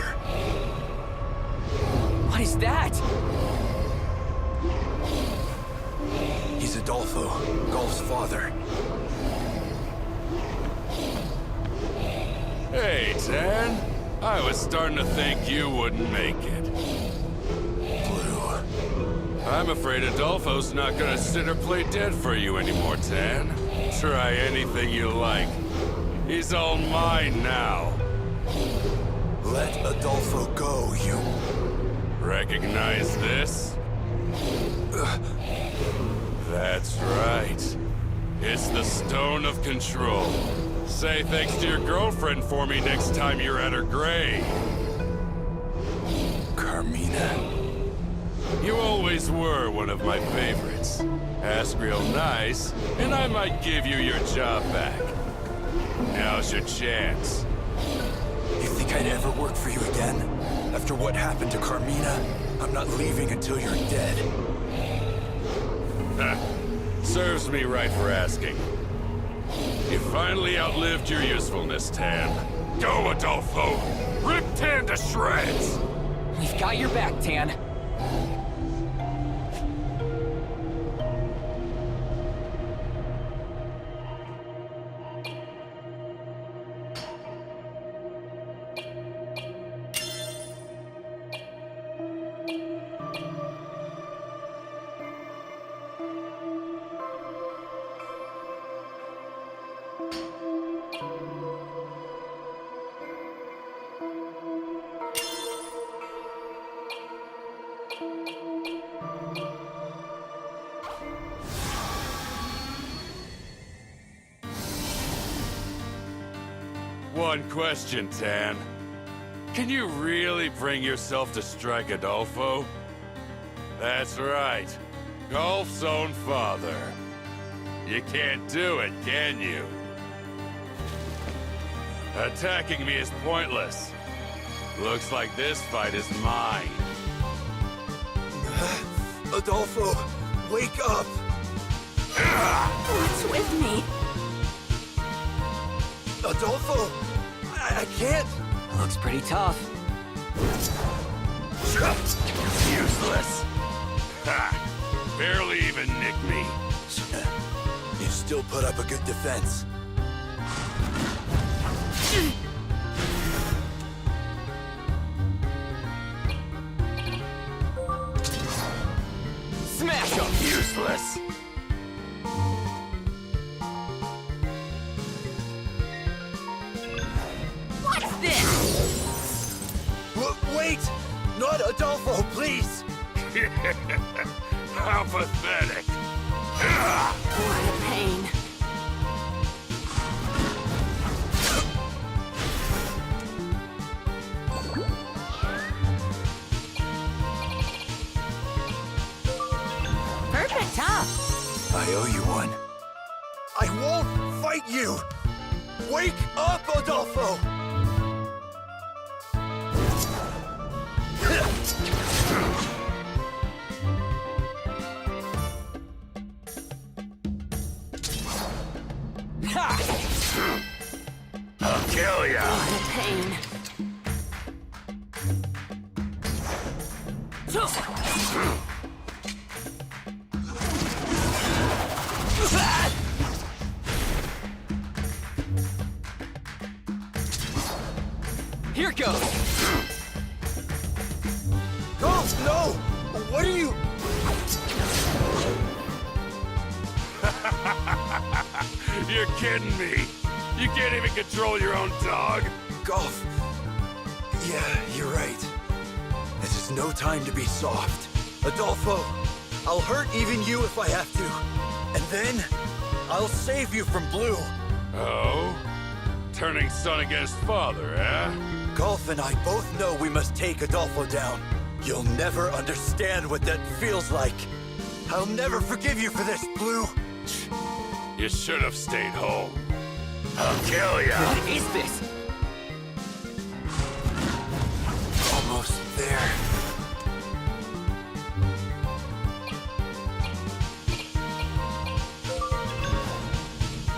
here. What is that? He's Adolfo, Golf's father. Hey, Tan. I was starting to think you wouldn't make it. Blue. I'm afraid Adolfo's not gonna sit or play dead for you anymore, Tan. Try anything you like. He's all mine now. Let Adolfo go, you... Recognize this? That's right. It's the Stone of Control. Say thanks to your girlfriend for me next time you're at her grave. Carmina. You always were one of my favorites. Ask real nice, and I might give you your job back. Now's your chance. You think I'd ever work for you again? After what happened to Carmina? I'm not leaving until you're dead. Serves me right for asking. You finally outlived your usefulness, Tan. Go, Adolfo! Rip Tan to shreds! We've got your back, Tan. One question, Tan. Can you really bring yourself to strike Adolfo? That's right. Golf's own father. You can't do it, can you? Attacking me is pointless. Looks like this fight is mine. Adolfo, wake up! What's with me? Adolfo! I can't! Looks pretty tough. Useless. Ha! Barely even nicked me. You still put up a good defense. Smash him! Useless. What's this? Wait! Not Adolfo, please! How pathetic. What a pain. Perfect, huh? I owe you one. I won't fight you! Wake up, Adolfo! I'll kill ya. What a pain. Here goes! Golf, no! What are you... You're kidding me. You can't even control your own dog. Golf. Yeah, you're right. This is no time to be soft. Adolfo, I'll hurt even you if I have to. And then, I'll save you from Blue. Oh? Turning son against father, eh? Golf and I both know we must take Adolfo down. You'll never understand what that feels like. I'll never forgive you for this, Blue. You should have stayed home. I'll kill ya. What is this? Almost there.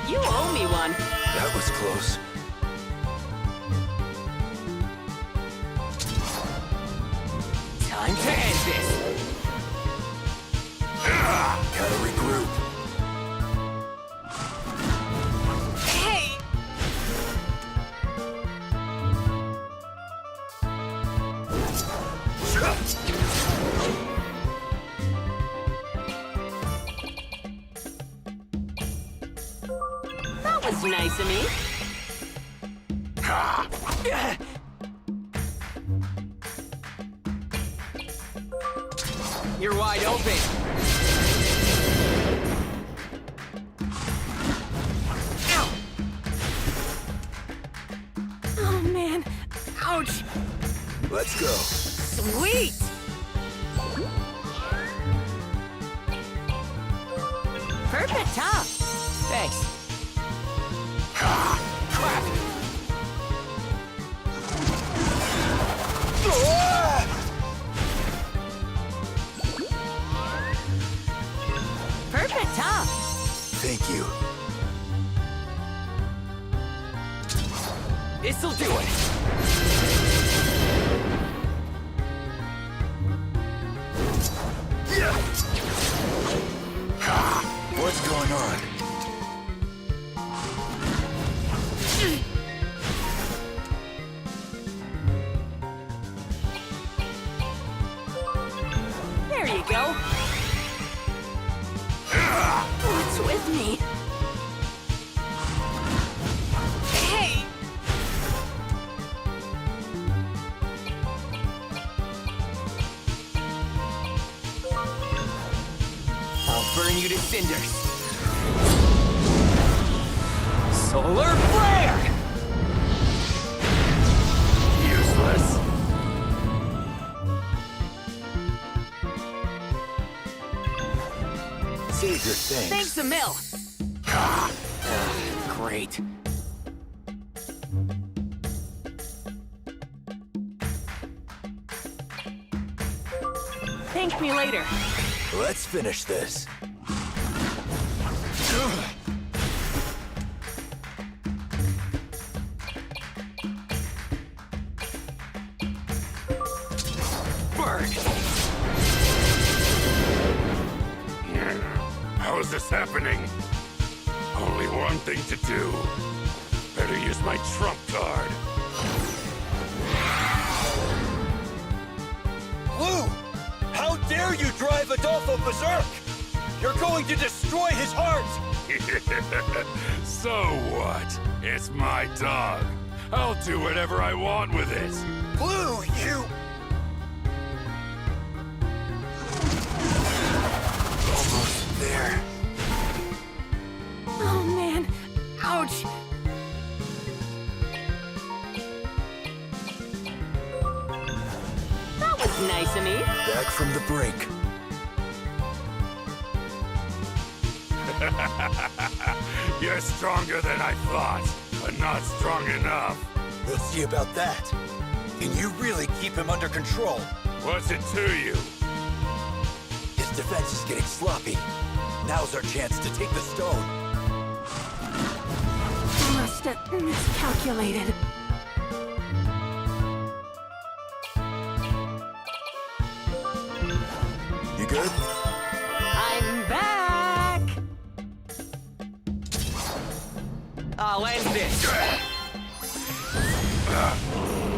You owe me one. That was close. was nice of me. You're wide open. Ow! Oh, man. Ouch. Let's go. Sweet. Perfect top. Thanks. Crap! Perfect top. Thank you. This'll do it. What's going on? There you go. What's with me? Hey! I'll burn you to cinders. Solar flare! Useless. Save your thanks. Thanks a mil. Great. Thank me later. Let's finish this. Burn! How is this happening? Only one thing to do. Better use my trump card. Blue! How dare you drive Adolfo berserk! You're going to destroy his heart! So what? It's my dog. I'll do whatever I want with it. Blue, you... Almost there. Oh, man. Ouch. That was nice of me. Back from the break. You're stronger than I thought, but not strong enough. We'll see about that. Can you really keep him under control? What's it to you? His defense is getting sloppy. Now's our chance to take the stone. Must have miscalculated. You good? I'm back. I'll end this.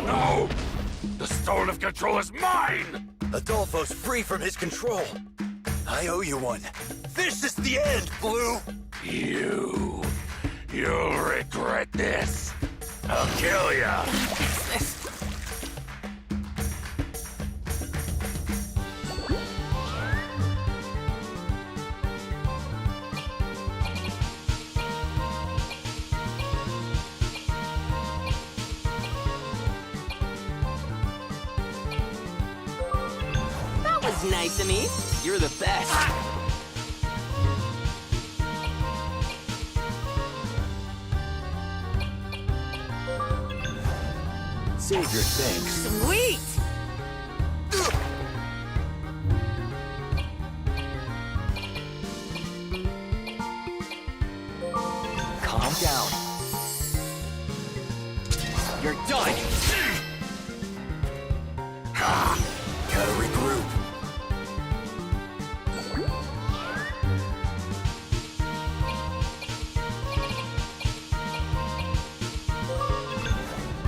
No! The Stone of Control is mine! Adolfo's free from his control. I owe you one. This is the end, Blue! You'll regret this. I'll kill ya. That was nice of me. You're the best. Save your thanks. Sweet. Calm down. You're done. Gotta regroup.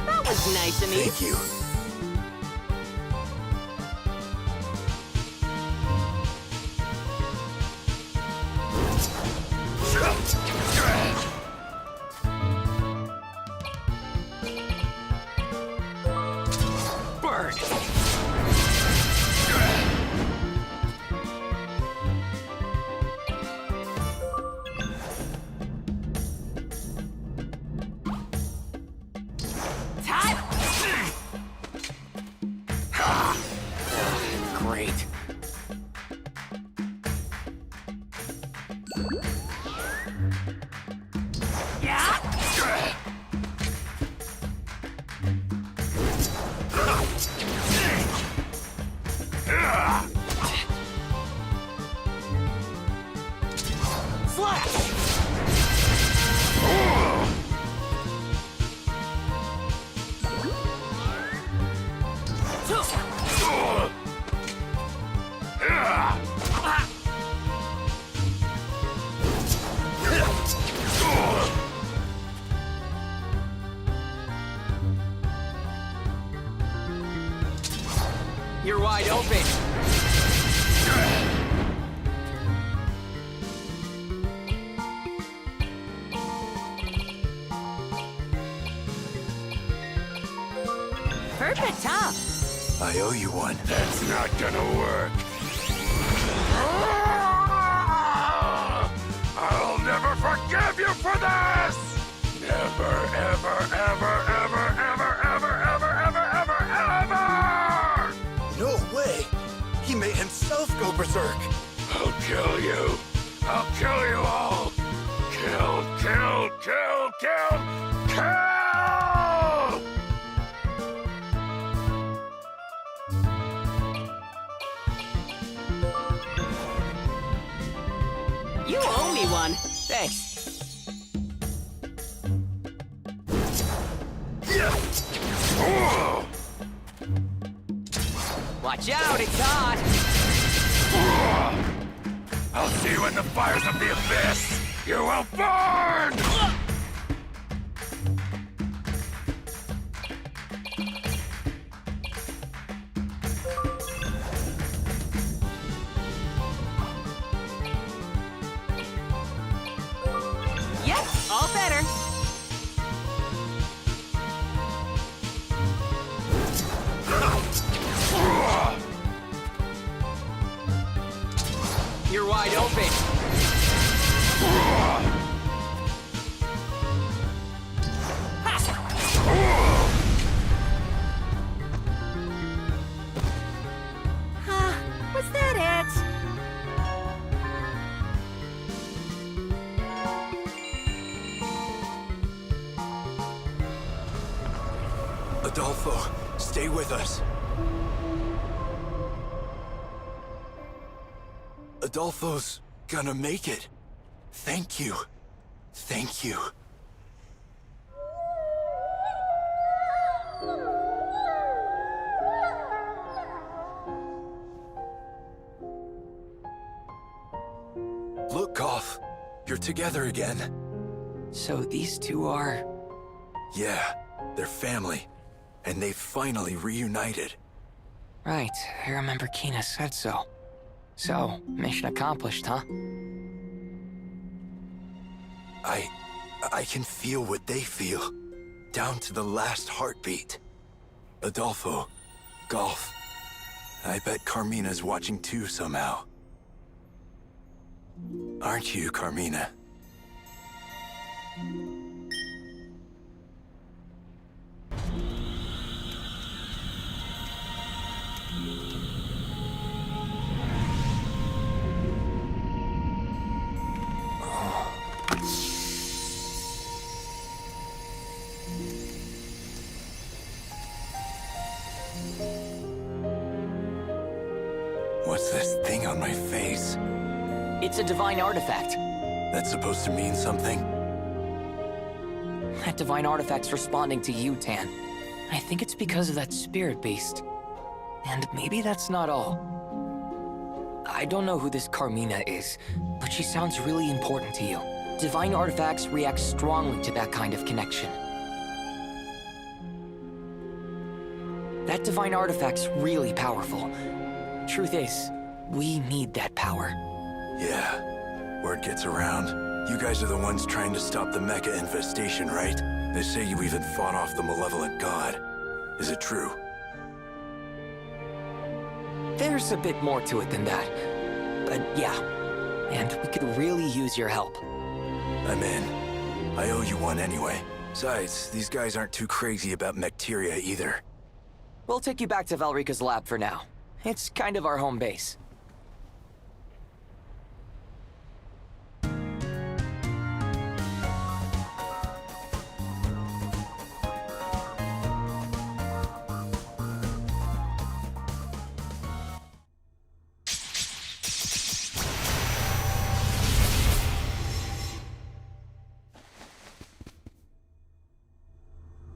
That was nice of me. Thank you. word! Great. You're wide open. Perfect, huh? I owe you one. That's not gonna work. I'll never forgive you for this! Never, ever, ever, ever, ever, ever, ever, ever, ever, ever! No way! He made himself go berserk! I'll kill you. I'll kill you all. Kill, kill, kill, kill, kill! You owe me one. Thanks. Watch out, it's hot! I'll see you in the fires of the abyss! You will burn! Yep, all better. You're wide open. Was that it? Adolfo, stay with us. Adolfo's gonna make it. Thank you. Thank you. Look, Golf. You're together again. So these two are... Yeah, they're family. And they've finally reunited. Right, I remember Kina said so. So, mission accomplished, huh? I can feel what they feel. Down to the last heartbeat. Adolfo, Golf. I bet Carmina's watching too somehow. Aren't you, Carmina? What's this thing on my face? It's a divine artifact. That's supposed to mean something? That divine artifact's responding to you, Tan. I think it's because of that spirit beast. And maybe that's not all. I don't know who this Carmina is, but she sounds really important to you. Divine artifacts react strongly to that kind of connection. That divine artifact's really powerful. Truth is, we need that power. Yeah, word gets around. You guys are the ones trying to stop the mecha infestation, right? They say you even fought off the malevolent god. Is it true? There's a bit more to it than that. But yeah, and we could really use your help. I'm in. I owe you one anyway. Besides, these guys aren't too crazy about bacteria either. We'll take you back to Valrika's lab for now. It's kind of our home base.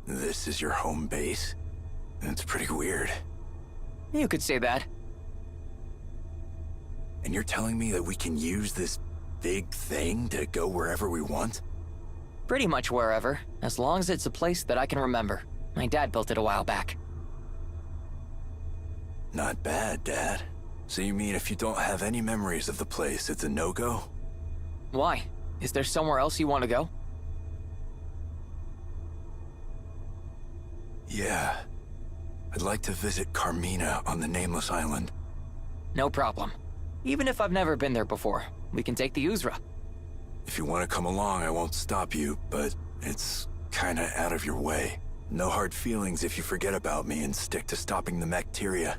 This is your home base? That's pretty weird. You could say that. And you're telling me that we can use this big thing to go wherever we want? Pretty much wherever, as long as it's a place that I can remember. My dad built it a while back. Not bad, Dad. So you mean if you don't have any memories of the place, it's a no-go? Why? Is there somewhere else you want to go? Yeah. I'd like to visit Carmina on the Nameless Island. No problem. Even if I've never been there before, we can take the Uzra. If you want to come along, I won't stop you, but it's kinda out of your way. No hard feelings if you forget about me and stick to stopping the bacteria.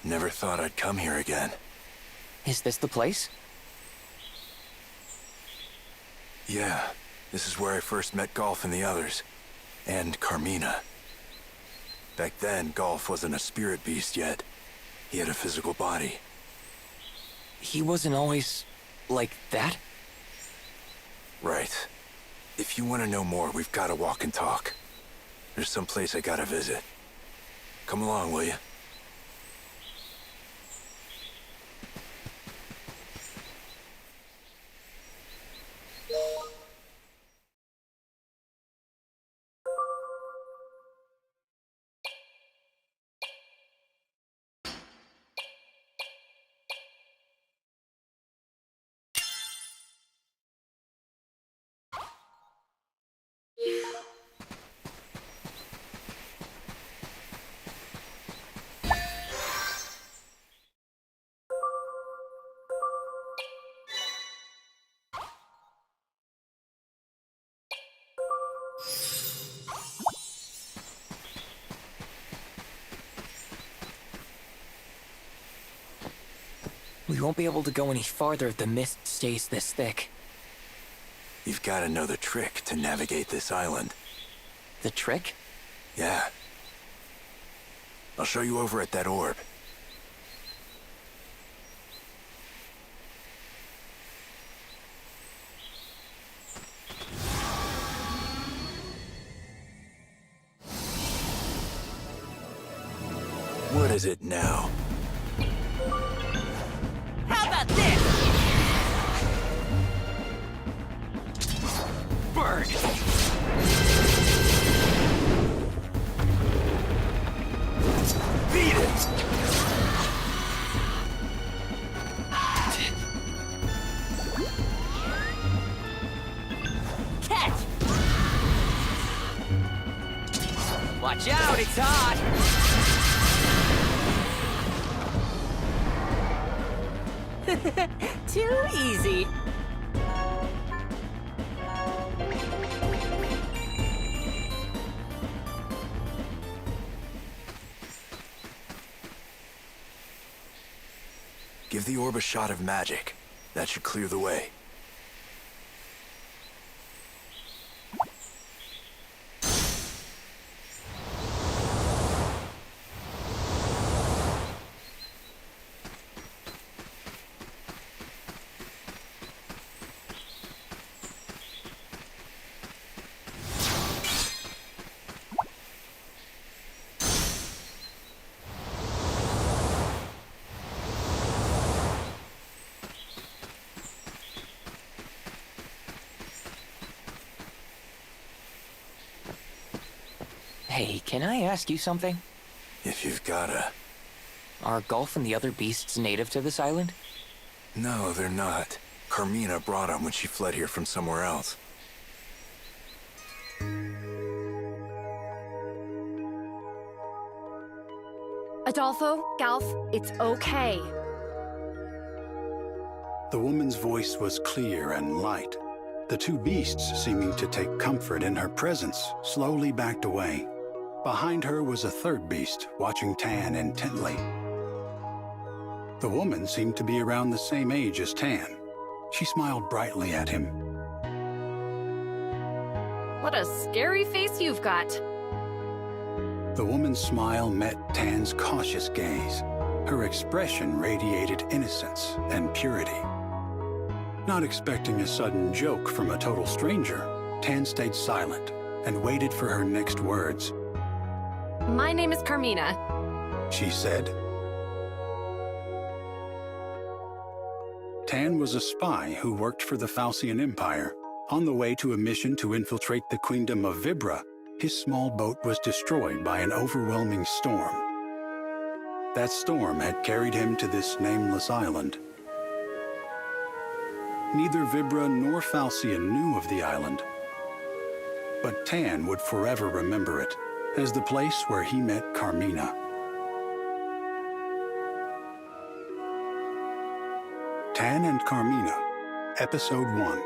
Never thought I'd come here again. Is this the place? Yeah, this is where I first met Golf and the others. And Carmina. Back then, Golf wasn't a spirit beast yet. He had a physical body. He wasn't always like that? Right. If you want to know more, we've got to walk and talk. There's some place I gotta visit. Come along, will you? We won't be able to go any farther if the mist stays this thick. You've got to know the trick to navigate this island. The trick? Yeah. I'll show you over at that orb. What is it now? How about this? Burn! Watch out, it's hot! Too easy. Give the orb a shot of magic. That should clear the way. Hey, can I ask you something? If you've gotta. Are Golf and the other beasts native to this island? No, they're not. Carmina brought them when she fled here from somewhere else. Adolfo, Galf, it's okay. The woman's voice was clear and light. The two beasts, seeming to take comfort in her presence, slowly backed away. Behind her was a third beast, watching Tan intently. The woman seemed to be around the same age as Tan. She smiled brightly at him. What a scary face you've got. The woman's smile met Tan's cautious gaze. Her expression radiated innocence and purity. Not expecting a sudden joke from a total stranger, Tan stayed silent and waited for her next words. My name is Carmina. She said. Tan was a spy who worked for the Falsian Empire. On the way to a mission to infiltrate the Queendom of Vibra, his small boat was destroyed by an overwhelming storm. That storm had carried him to this nameless island. Neither Vibra nor Falsian knew of the island, but Tan would forever remember it as the place where he met Carmina. Tan and Carmina, Episode 1.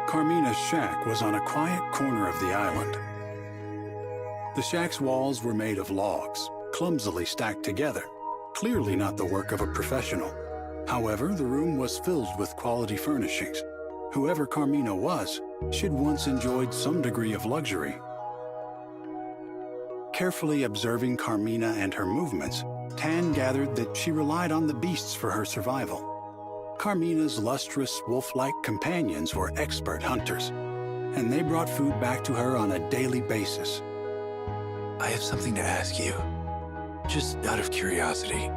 Carmina's shack was on a quiet corner of the island. The shack's walls were made of logs, clumsily stacked together, clearly not the work of a professional. However, the room was filled with quality furnishings. Whoever Carmina was, she'd once enjoyed some degree of luxury. Carefully observing Carmina and her movements, Tan gathered that she relied on the beasts for her survival. Carmina's lustrous, wolf-like companions were expert hunters, and they brought food back to her on a daily basis. I have something to ask you. Just out of curiosity.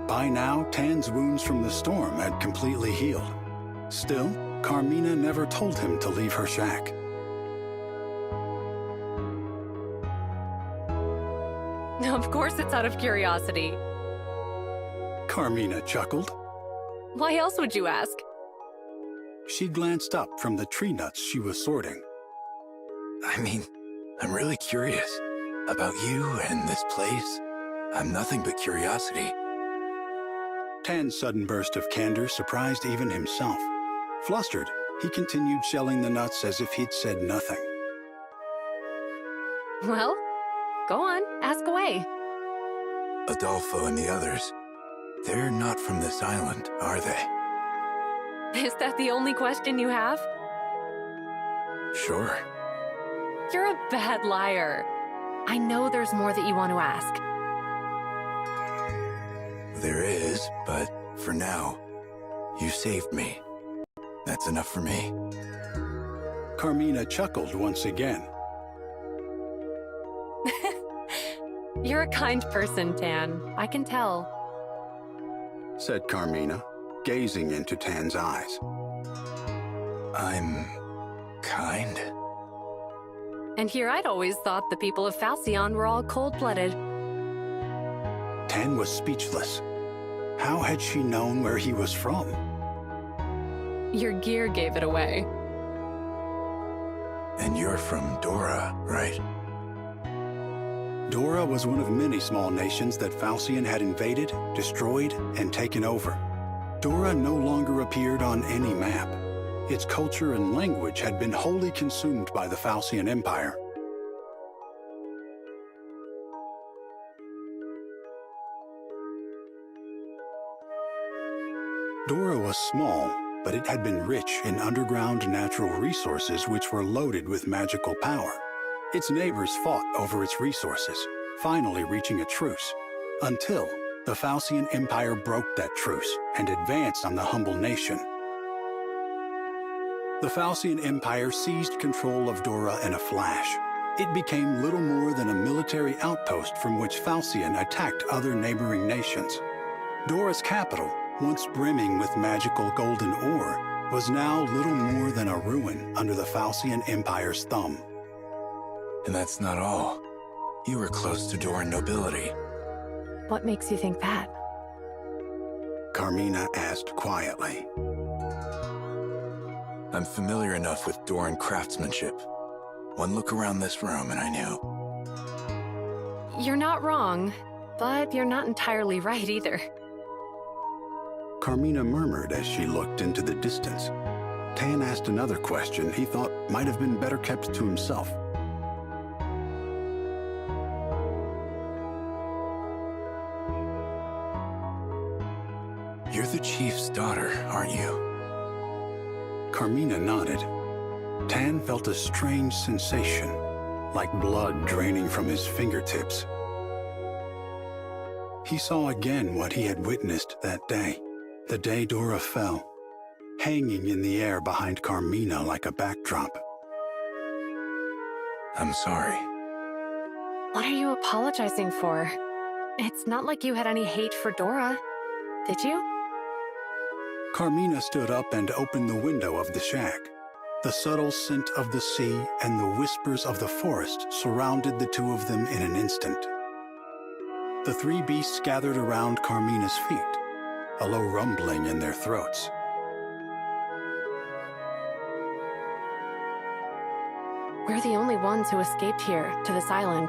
By now, Tan's wounds from the storm had completely healed. Still, Carmina never told him to leave her shack. Of course it's out of curiosity. Carmina chuckled. Why else would you ask? She glanced up from the tree nuts she was sorting. I mean, I'm really curious about you and this place. I'm nothing but curiosity. Tan's sudden burst of candor surprised even himself. Flustered, he continued shelling the nuts as if he'd said nothing. Well, go on, ask away. Adolfo and the others, they're not from this island, are they? Is that the only question you have? Sure. You're a bad liar. I know there's more that you want to ask. There is, but for now, you saved me. That's enough for me. Carmina chuckled once again. You're a kind person, Tan. I can tell. Said Carmina, gazing into Tan's eyes. I'm kind? And here I'd always thought the people of Falcion were all cold-blooded. Tan was speechless. How had she known where he was from? Your gear gave it away. And you're from Dora, right? Dora was one of many small nations that Falcian had invaded, destroyed, and taken over. Dora no longer appeared on any map. Its culture and language had been wholly consumed by the Falcian Empire. Dora was small, but it had been rich in underground natural resources which were loaded with magical power. Its neighbors fought over its resources, finally reaching a truce, until the Falcian Empire broke that truce and advanced on the humble nation. The Falcian Empire seized control of Dora in a flash. It became little more than a military outpost from which Falcian attacked other neighboring nations. Dora's capital, once brimming with magical golden ore, was now little more than a ruin under the Falcian Empire's thumb. And that's not all. You were close to Doran nobility. What makes you think that? Carmina asked quietly. I'm familiar enough with Doran craftsmanship. One look around this room and I knew. You're not wrong, but you're not entirely right either. Carmina murmured as she looked into the distance. Tan asked another question he thought might have been better kept to himself. You're the chief's daughter, aren't you? Carmina nodded. Tan felt a strange sensation, like blood draining from his fingertips. He saw again what he had witnessed that day, the day Dora fell, hanging in the air behind Carmina like a backdrop. I'm sorry. What are you apologizing for? It's not like you had any hate for Dora, did you? Carmina stood up and opened the window of the shack. The subtle scent of the sea and the whispers of the forest surrounded the two of them in an instant. The three beasts gathered around Carmina's feet, a low rumbling in their throats. We're the only ones who escaped here, to this island.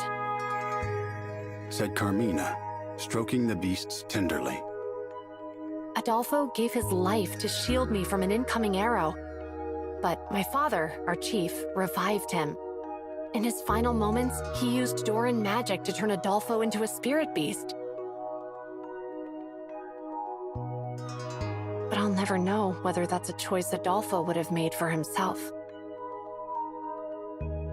Said Carmina, stroking the beasts tenderly. Adolfo gave his life to shield me from an incoming arrow. But my father, our chief, revived him. In his final moments, he used Doran magic to turn Adolfo into a spirit beast. But I'll never know whether that's a choice Adolfo would have made for himself.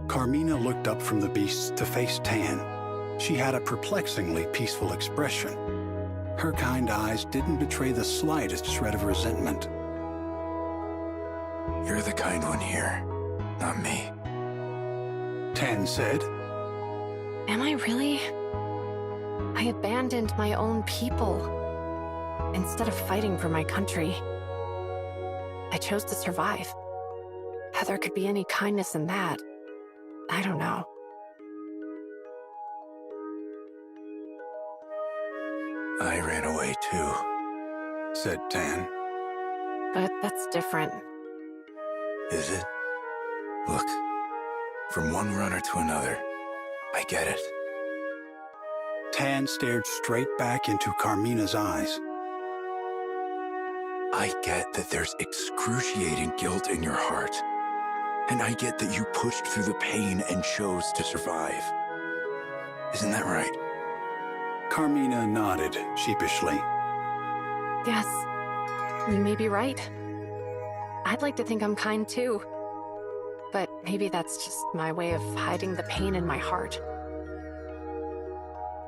Carmina looked up from the beasts to face Tan. She had a perplexingly peaceful expression. Her kind eyes didn't betray the slightest shred of resentment. You're the kind one here, not me. Tan said. Am I really? I abandoned my own people. Instead of fighting for my country, I chose to survive. How there could be any kindness in that, I don't know. I ran away too, said Tan. But that's different. Is it? Look, from one runner to another, I get it. Tan stared straight back into Carmina's eyes. I get that there's excruciating guilt in your heart. And I get that you pushed through the pain and chose to survive. Isn't that right? Carmina nodded sheepishly. Yes, you may be right. I'd like to think I'm kind too. But maybe that's just my way of hiding the pain in my heart.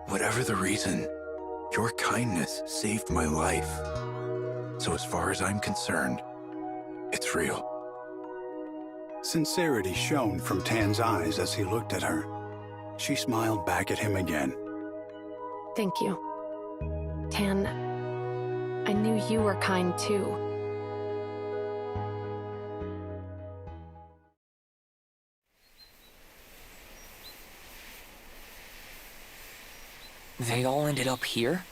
Whatever the reason, your kindness saved my life. So as far as I'm concerned, it's real. Sincerity shone from Tan's eyes as he looked at her. She smiled back at him again. Thank you. Tan, I knew you were kind too. They all ended up here?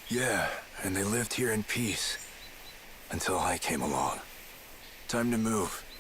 Yeah, and they lived here in peace. Until I came along. Time to move.